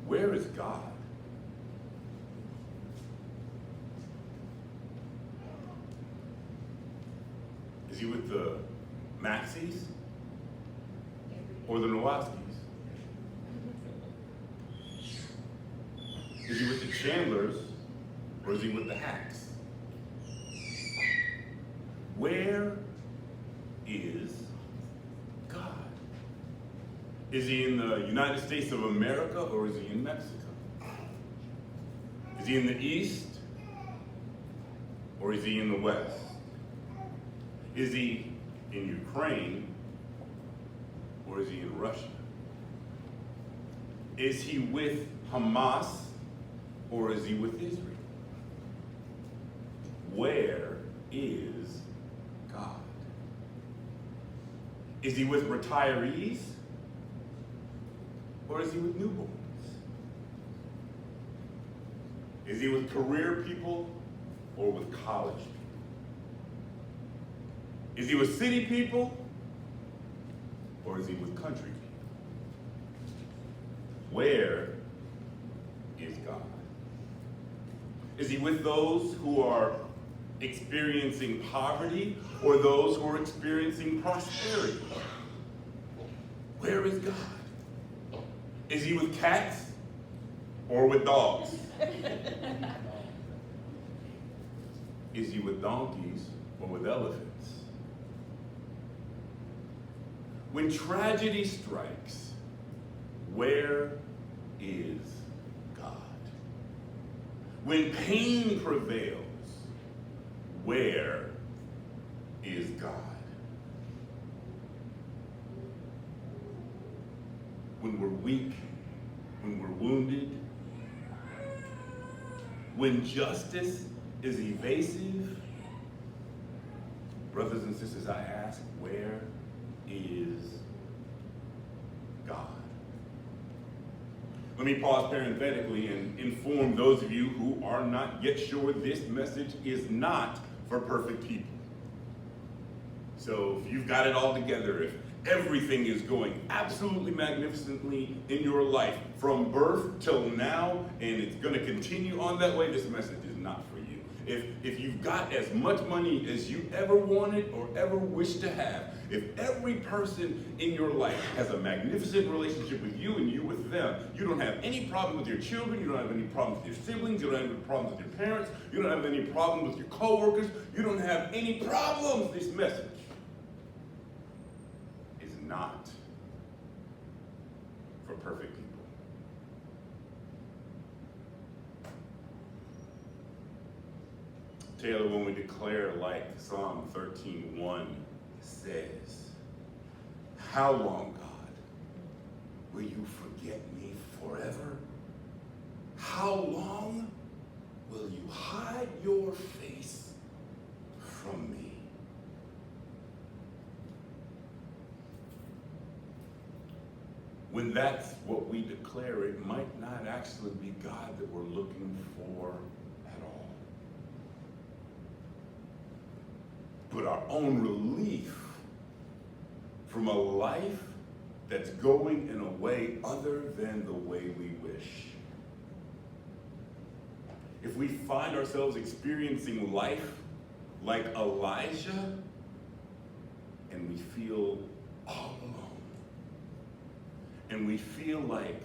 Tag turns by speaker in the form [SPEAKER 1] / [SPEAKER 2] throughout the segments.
[SPEAKER 1] Where is God? Is he with the Maxis or the Nowaskis? Is he with the Chandlers or is he with the Hacks? Where is God? Is he in the United States of America or is he in Mexico? Is he in the East or is he in the West? Is he in Ukraine or is he in Russia? Is he with Hamas or is he with Israel? Where is God? Is he with retirees or is he with newborns? Is he with career people or with college people? Is he with city people or is he with country people? Where is God? Is he with those who are experiencing poverty or those who are experiencing prosperity? Where is God? Is he with cats or with dogs? Is he with donkeys or with elephants? When tragedy strikes, where is God? When pain prevails, where is God? When we're weak, when we're wounded, when justice is evasive, brothers and sisters, I ask, where is God? Let me pause parenthetically and inform those of you who are not yet sure this message is not for perfect people. So if you've got it all together, if everything is going absolutely magnificently in your life from birth till now, and it's going to continue on that way, this message is not for you. If you've got as much money as you ever wanted or ever wished to have, if every person in your life has a magnificent relationship with you and you with them, you don't have any problem with your children, you don't have any problems with your siblings, you don't have any problems with your parents, you don't have any problems with your coworkers, you don't have any problems, this message is not for perfect people. Taylor, when we declare like Psalm 13:1 says, how long, God, will you forget me forever? How long will you hide your face from me? When that's what we declare, it might not actually be God that we're looking for at all. But our own relief from a life that's going in a way other than the way we wish. If we find ourselves experiencing life like Elijah and we feel all alone, and we feel like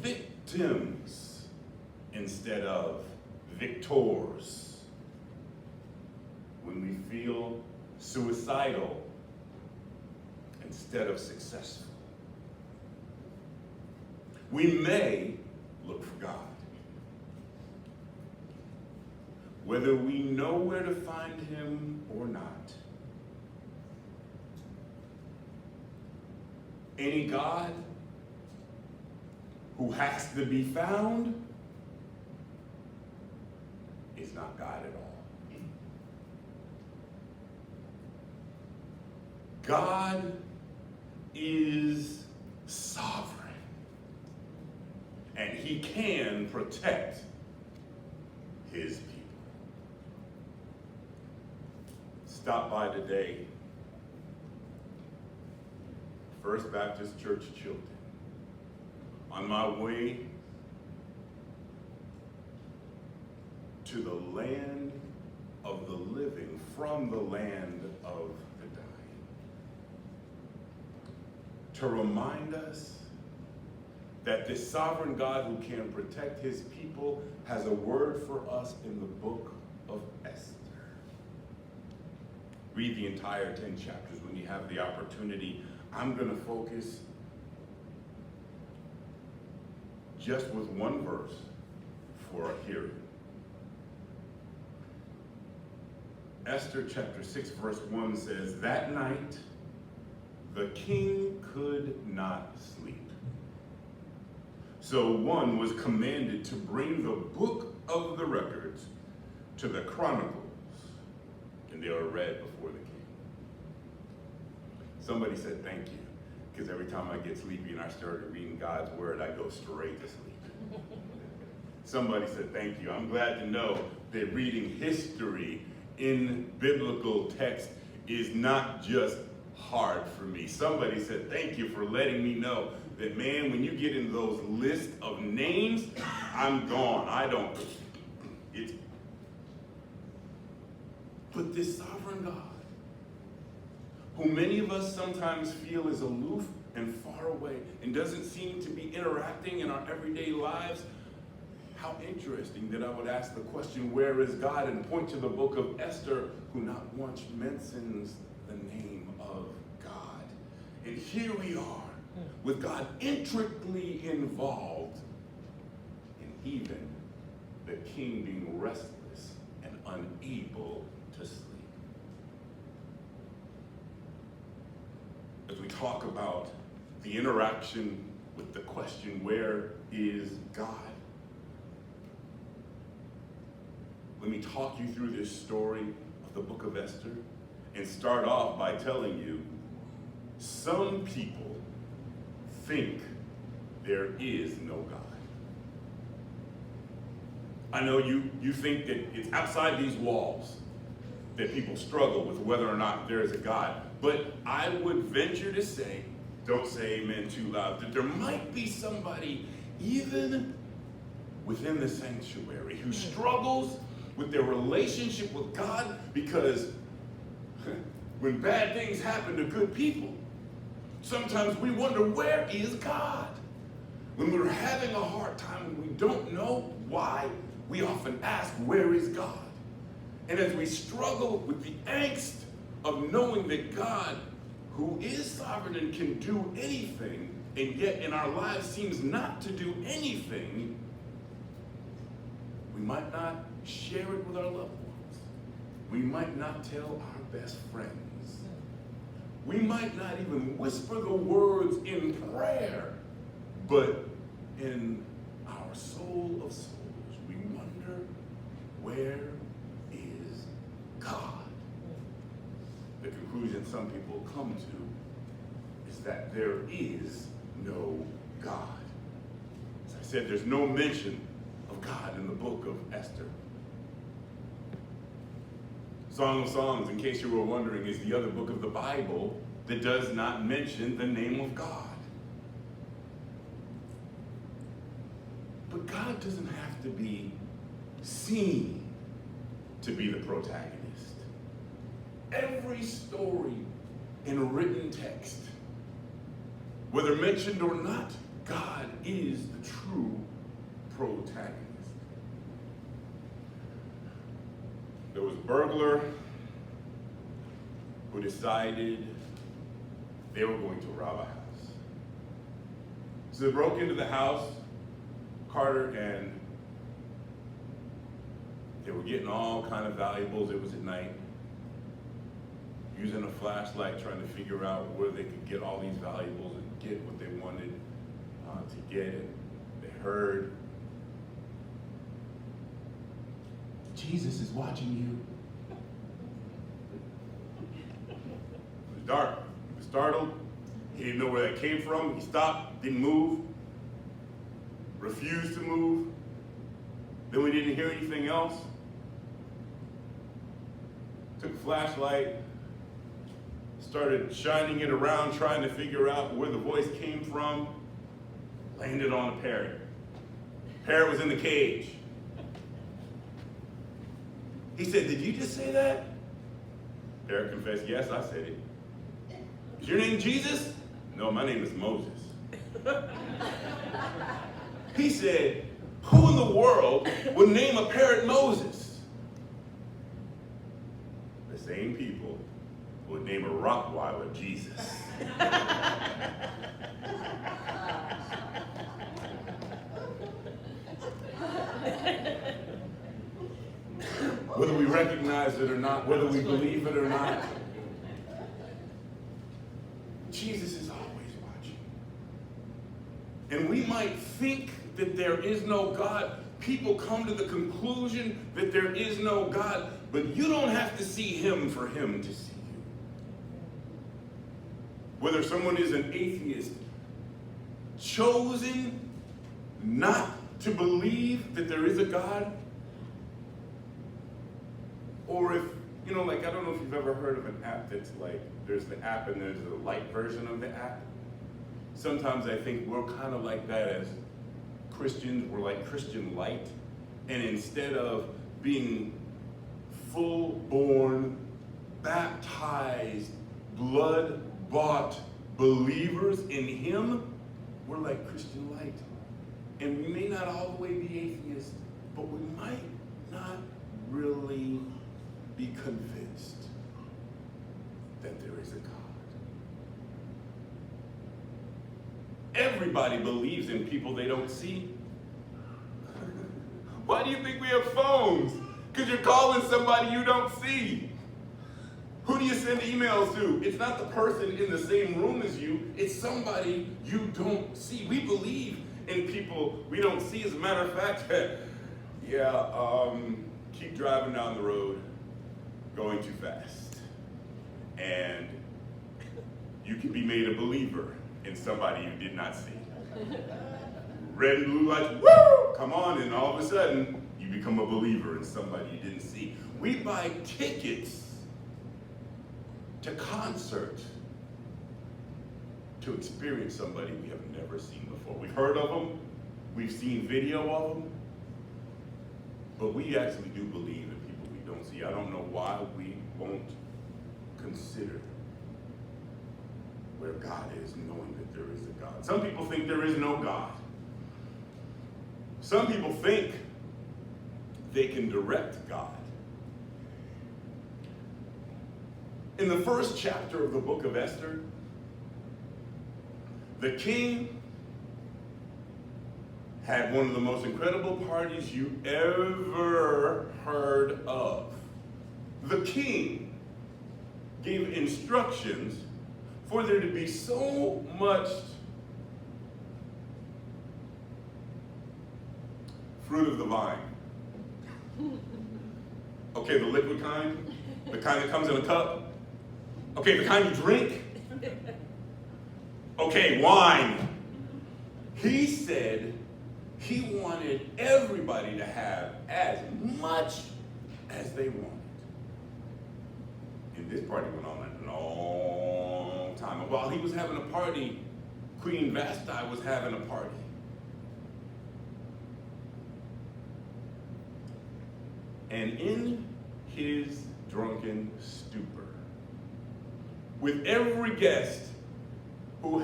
[SPEAKER 1] victims instead of victors, when we feel suicidal instead of successful, we may look for God. Whether we know where to find him or not. Any God who has to be found is not God at all. God is sovereign, and he can protect his people. Stop by today, First Baptist Church Chilton, on my way to the land of the living from the land of the dying, to remind us that this sovereign God who can protect his people has a word for us in the book of Esther. Read the entire 10 chapters when you have the opportunity. I'm going to focus just with one verse for a hearing. Esther chapter 6 verse 1 says, "That night the king could not sleep. So one was commanded to bring the book of the records to the chronicles, and they were read before the king." Somebody said thank you, because every time I get sleepy and I started reading God's word, I go straight to sleep. Somebody said thank you. I'm glad to know that reading history in biblical text is not just hard for me. Somebody said thank you for letting me know that, man, when you get in those lists of names, I'm gone. But this sovereign God, who many of us sometimes feel is aloof and far away and doesn't seem to be interacting in our everyday lives, how interesting that I would ask the question, where is God? And point to the book of Esther, who not once mentions the name of God. And here we are, with God intricately involved, and even the king being restless and unable to sleep. As we talk about the interaction with the question, where is God? Let me talk you through this story of the book of Esther and start off by telling you, some people think there is no God. I know you think that it's outside these walls that people struggle with whether or not there is a God. But I would venture to say, don't say amen too loud, that there might be somebody even within the sanctuary who struggles with their relationship with God, because when bad things happen to good people, sometimes we wonder, where is God? When we're having a hard time and we don't know why, we often ask, where is God? And as we struggle with the angst of knowing that God, who is sovereign and can do anything, and yet in our lives seems not to do anything, we might not share it with our loved ones. We might not tell our best friends. We might not even whisper the words in prayer, but in our soul of souls, we wonder, where is God? The conclusion some people come to is that there is no God. As I said, there's no mention of God in the book of Esther. Song of Songs, in case you were wondering, is the other book of the Bible that does not mention the name of God. But God doesn't have to be seen to be the protagonist. Every story in a written text, whether mentioned or not, God is the true protagonist. There was a burglar who decided they were going to rob a house. So they broke into the house, Carter, and they were getting all kind of valuables. It was at night, using a flashlight, trying to figure out where they could get all these valuables and get what they wanted to get it. They heard, Jesus is watching you. It was dark. He was startled. He didn't know where that came from. He stopped, didn't move, refused to move. Then we didn't hear anything else. Took a flashlight, started shining it around, trying to figure out where the voice came from. landed on a parrot. Parrot was in the cage. He said, "Did you just say that?" Parrot confessed, "Yes, I said it." "Is your name Jesus?" "No, my name is Moses." He said, "Who in the world would name a parrot Moses?" The same people would name a Rottweiler Jesus. Whether we recognize it or not, whether we believe it or not, Jesus is always watching. And we might think that there is no God. People come to the conclusion that there is no God, but you don't have to see him for him to see you. Whether someone is an atheist, chosen not to believe that there is a God, or if, I don't know if you've ever heard of an app that's like, there's the app and there's the light version of the app. Sometimes I think we're kind of like that as Christians. We're like Christian light. And instead of being full-born, baptized, blood-bought believers in him, we're like Christian light. And we may not all the way be atheists, but we might not really be convinced that there is a God. Everybody believes in people they don't see. Why do you think we have phones? Because you're calling somebody you don't see. Who do you send emails to? It's not the person in the same room as you. It's somebody you don't see. We believe in people we don't see. As a matter of fact, keep driving down the road going too fast. And you can be made a believer in somebody you did not see. Red and blue lights, woo! Come on, and all of a sudden, you become a believer in somebody you didn't see. We buy tickets to concert to experience somebody we have never seen before. We've heard of them, we've seen video of them, but we actually do believe in people we don't see. I don't know why we won't consider where God is, knowing that there is a God. Some people think there is no God. Some people think they can direct God. In the first chapter of the book of Esther, the king had one of the most incredible parties you ever heard of. The king gave instructions for there to be so much fruit of the vine. Okay, the liquid kind, the kind that comes in a cup. Okay, the kind you drink. Okay, wine. He said he wanted everybody to have as much as they wanted. And this party went on a long time. And while he was having a party, Queen Vashti was having a party. And in his drunken stupor, with every guest who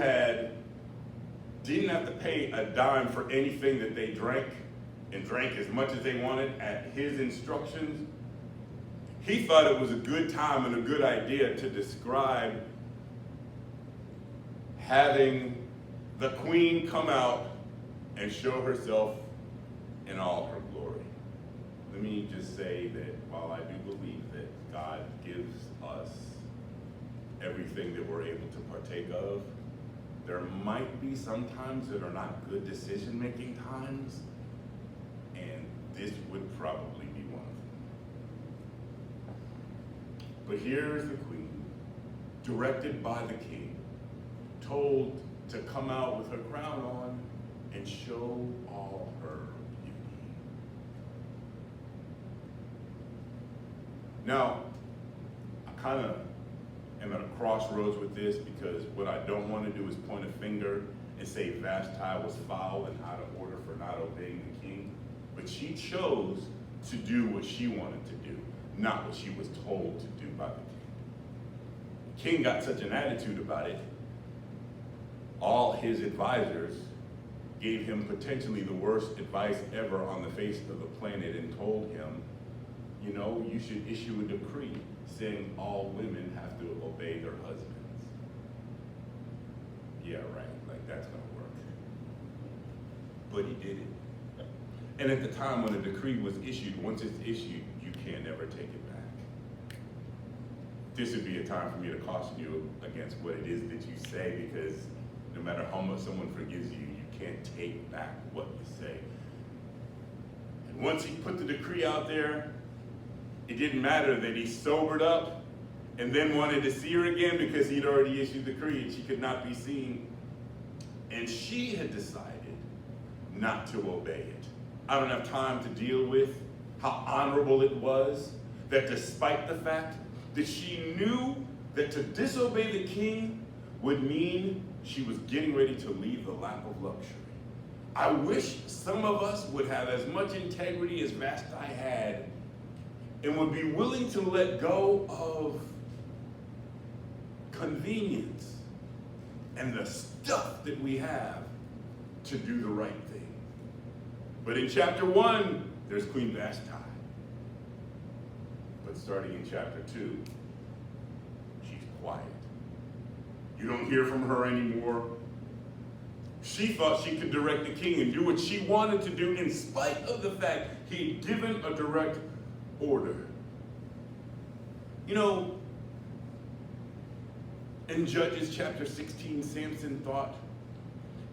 [SPEAKER 1] didn't have to pay a dime for anything that they drank, and drank as much as they wanted at his instructions, he thought it was a good time and a good idea to describe having the queen come out and show herself in all her glory. Let me just say that while I do believe that God gives us everything that we're able to partake of, there might be some times that are not good decision-making times, and this would probably be one of them. But here's the queen, directed by the king, told to come out with her crown on and show all her beauty. Now, I kind of am at a crossroads with this, because what I don't want to do is point a finger and say Vashti was foul and out of order for not obeying the king. But she chose to do what she wanted to do, not what she was told to do by the king. The king got such an attitude about it, all his advisors gave him potentially the worst advice ever on the face of the planet and told him, you know, you should issue a decree saying all women have to obey their husbands. Yeah, right, like that's gonna work. But he did it. And at the time when a decree was issued, once it's issued, you can't ever take it back. This would be a time for me to caution you against what it is that you say, because no matter how much someone forgives you, you can't take back what you say. And once he put the decree out there, it didn't matter that he sobered up and then wanted to see her again because he'd already issued the decree and she could not be seen. And she had decided not to obey it. I don't have time to deal with how honorable it was that despite the fact that she knew that to disobey the king would mean she was getting ready to leave the lap of luxury. I wish some of us would have as much integrity as Vashti had and would be willing to let go of convenience and the stuff that we have to do the right thing. But in chapter 1, there's Queen Vashti. But starting in chapter 2, she's quiet. You don't hear from her anymore. She thought she could direct the king and do what she wanted to do in spite of the fact he'd given a direct order. You know, in Judges chapter 16, Samson thought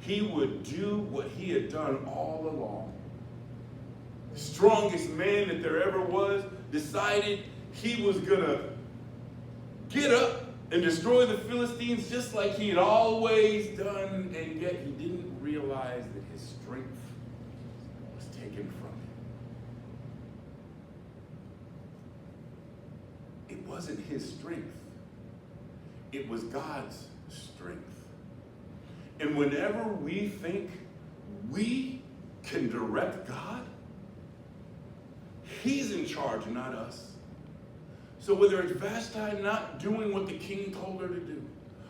[SPEAKER 1] he would do what he had done all along. The strongest man that there ever was decided he was gonna get up and destroy the Philistines just like he had always done, and yet he didn't realize that his strength was taken from him. It wasn't his strength. It was God's strength. And whenever we think we can direct God, he's in charge, not us. So whether it's Vashti not doing what the king told her to do,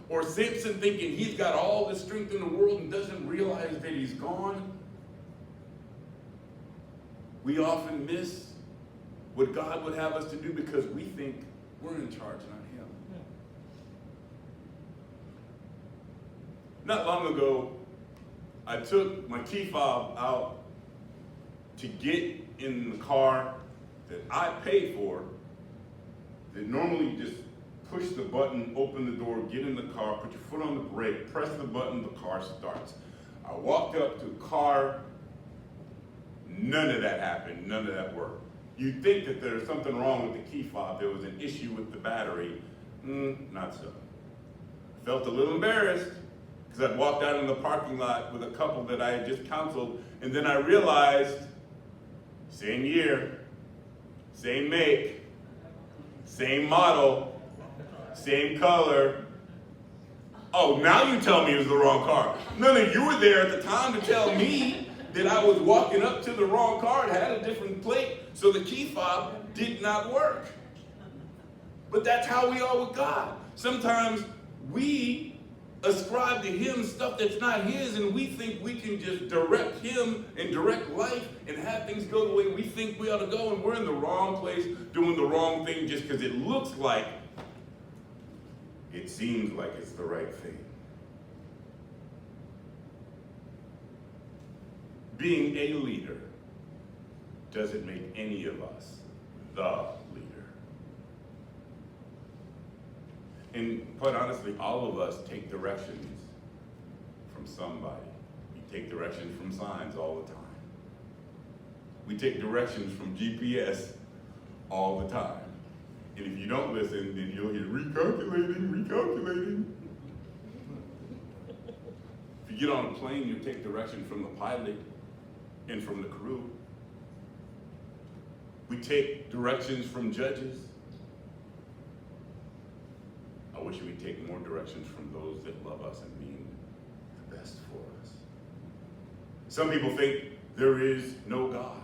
[SPEAKER 1] or Samson thinking he's got all the strength in the world and doesn't realize that he's gone, we often miss what God would have us to do because we think we're in charge, not him. Not long ago, I took my key fob out to get in the car that I paid for, that normally you just push the button, open the door, get in the car, put your foot on the brake, press the button, the car starts. I walked up to the car, none of that happened, none of that worked. You'd think that there's something wrong with the key fob, there was an issue with the battery. Not so. I felt a little embarrassed because I'd walked out in the parking lot with a couple that I had just counseled, and then I realized, same year, same make, same model, same color. Oh, now you tell me it was the wrong car. None of you were there at the time to tell me that I was walking up to the wrong car. It had a different plate, so the key fob did not work. But that's how we are with God. Sometimes we ascribe to him stuff that's not his, and we think we can just direct him and direct life and have things go the way we think we ought to go, and we're in the wrong place doing the wrong thing just because it looks like, it seems like it's the right thing. Being a leader doesn't make any of us the leader. And quite honestly, all of us take directions from somebody. We take directions from signs all the time. We take directions from GPS all the time. And if you don't listen, then you'll hear recalculating. If you get on a plane, you take direction from the pilot and from the crew. We take directions from judges. I wish we'd take more directions from those that love us and mean the best for us. Some people think there is no God.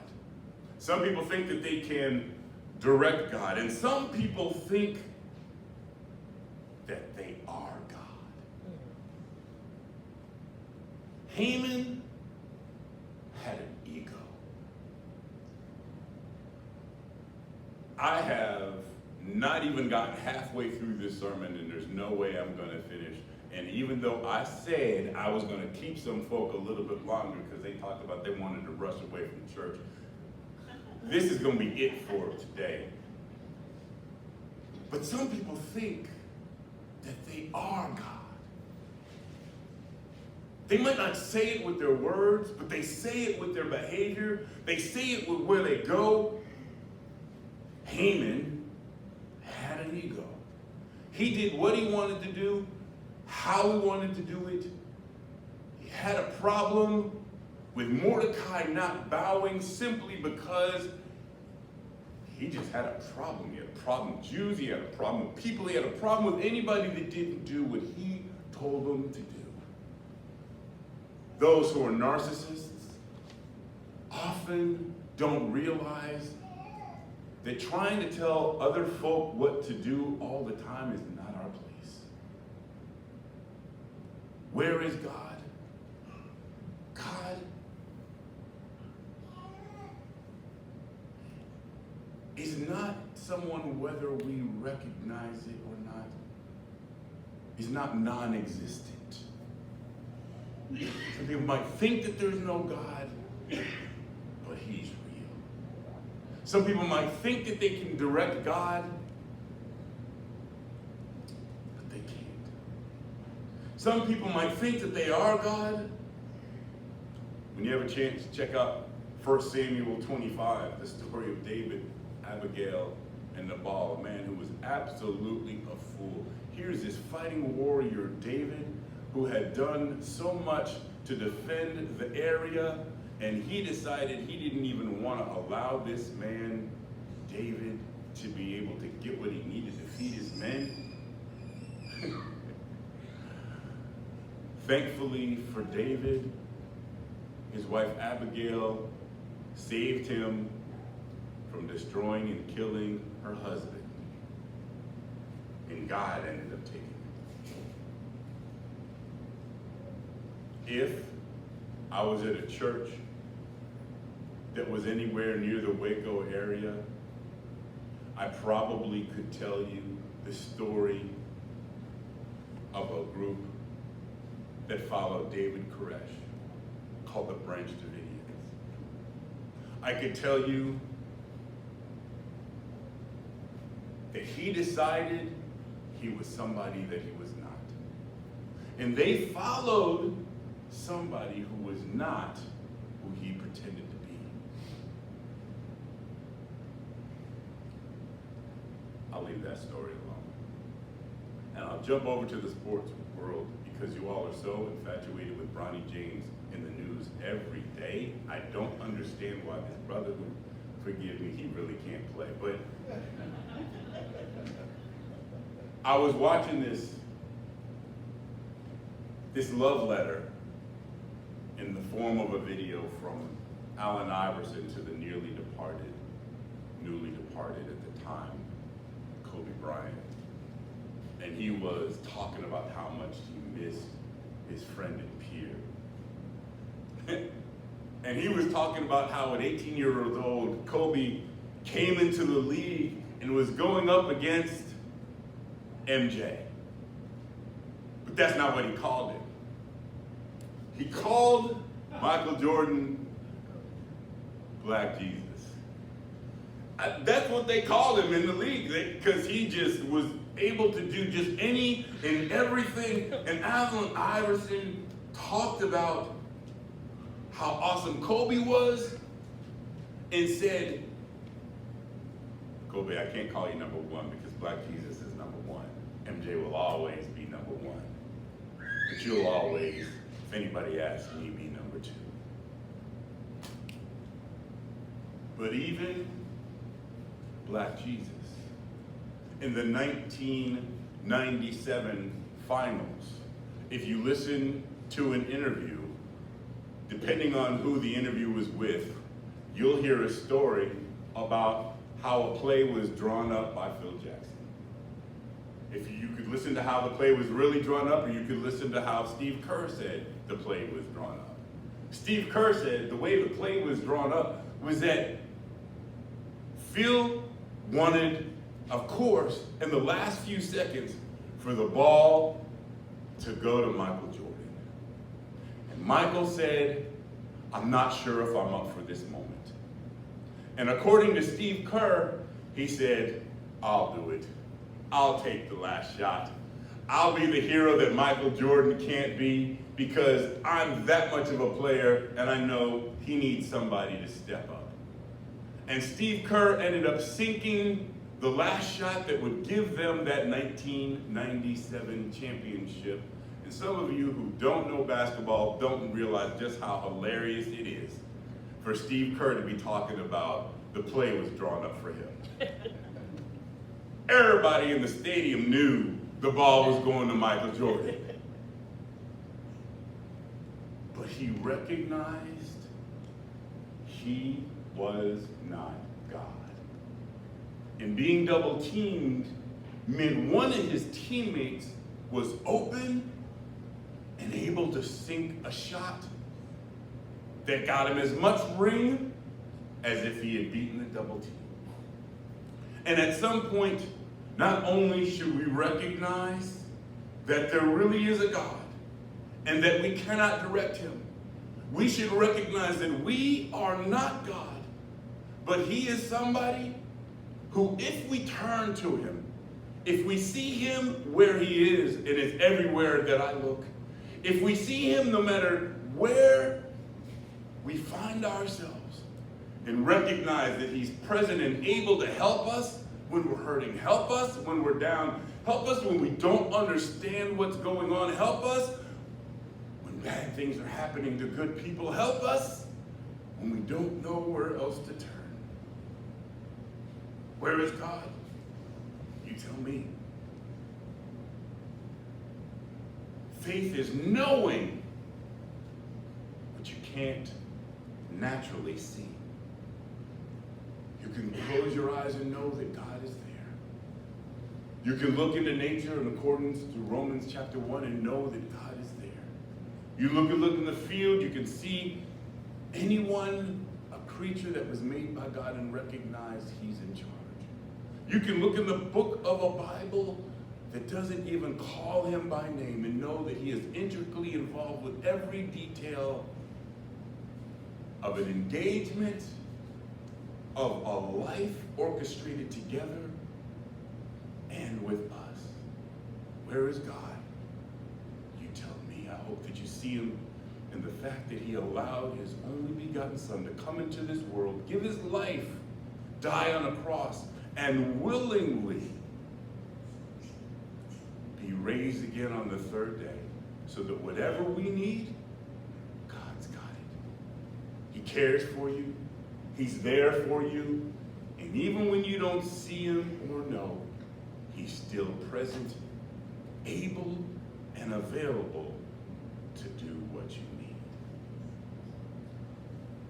[SPEAKER 1] Some people think that they can direct God. And some people think that they are God. Haman had an ego. I have not even gotten halfway through this sermon, and there's no way I'm going to finish. And even though I said I was going to keep some folk a little bit longer because they talked about they wanted to rush away from church, this is going to be it for today. But some people think that they are God. They might not say it with their words, but they say it with their behavior. They say it with where they go. Haman had an ego. He did what he wanted to do, how he wanted to do it. He had a problem with Mordecai not bowing simply because he just had a problem. He had a problem with Jews, he had a problem with people, he had a problem with anybody that didn't do what he told them to do. Those who are narcissists often don't realize that trying to tell other folk what to do all the time is not our place. Where is God? God is not someone, whether we recognize it or not, is not non-existent. Some people might think that there's no God, but he's real. Some people might think that they can direct God, but they can't. Some people might think that they are God. When you have a chance, check out 1 Samuel 25, the story of David, Abigail, and Nabal, a man who was absolutely a fool. Here's this fighting warrior, David, who had done so much to defend the area, and he decided he didn't even want to allow this man, David, to be able to get what he needed to feed his men. Thankfully for David, his wife Abigail saved him from destroying and killing her husband. And God ended up taking him. If I was at a church that was anywhere near the Waco area, I probably could tell you the story of a group that followed David Koresh called the Branch Davidians. I could tell you that he decided he was somebody that he was not. And they followed somebody who was not who he pretended to be. I'll leave that story alone. And I'll jump over to the sports world because you all are so infatuated with Bronny James in the news every day. I don't understand why this brother would forgive me. He really can't play. But I was watching this love letter in the form of a video from Allen Iverson to the newly departed at the time, Kobe Bryant. And he was talking about how much he missed his friend and peer. And he was talking about how at 18 years old, Kobe came into the league and was going up against MJ. But that's not what he called him. He called Michael Jordan Black Jesus. That's what they called him in the league, because he just was able to do just any and everything. And Allen Iverson talked about how awesome Kobe was and said, Kobe, I can't call you number one because Black Jesus is number one. MJ will always be number one. But you'll always, if anybody asks me, be number two. But even Black Jesus, in the 1997 finals, if you listen to an interview, depending on who the interview was with, you'll hear a story about how a play was drawn up by Phil Jackson. If you could listen to how the play was really drawn up, or you could listen to how Steve Kerr said the play was drawn up. Steve Kerr said the way the play was drawn up was that Phil wanted, of course, in the last few seconds, for the ball to go to Michael Jordan. And Michael said, I'm not sure if I'm up for this moment. And according to Steve Kerr, he said, I'll do it. I'll take the last shot. I'll be the hero that Michael Jordan can't be because I'm that much of a player and I know he needs somebody to step up. And Steve Kerr ended up sinking the last shot that would give them that 1997 championship. And some of you who don't know basketball don't realize just how hilarious it is for Steve Kerr to be talking about the play was drawn up for him. Everybody in the stadium knew the ball was going to Michael Jordan. But he recognized he was not God. And being double teamed meant one of his teammates was open and able to sink a shot that got him as much ring as if he had beaten the double team. And at some point, not only should we recognize that there really is a God and that we cannot direct him, we should recognize that we are not God, but he is somebody who, if we turn to him, if we see him where he is, and it's everywhere that I look, if we see him no matter where we find ourselves, and recognize that he's present and able to help us when we're hurting, help us when we're down, help us when we don't understand what's going on, help us when bad things are happening to good people, help us when we don't know where else to turn. Where is God? You tell me. Faith is knowing what you can't naturally see. You can close your eyes and know that God is there. You can look into nature in accordance to Romans chapter 1 and know that God is there. You look in the field, you can see anyone, a creature that was made by God, and recognize he's in charge. You can look in the book of a Bible that doesn't even call him by name and know that he is intricately involved with every detail of an engagement, of a life orchestrated together and with us. Where is God? You tell me. I hope that you see him in the fact that he allowed his only begotten Son to come into this world, give his life, die on a cross, and willingly be raised again on the third day, so that whatever we need, God's got it. He cares for you. He's there for you. And even when you don't see him or know, he's still present, able, and available to do what you need.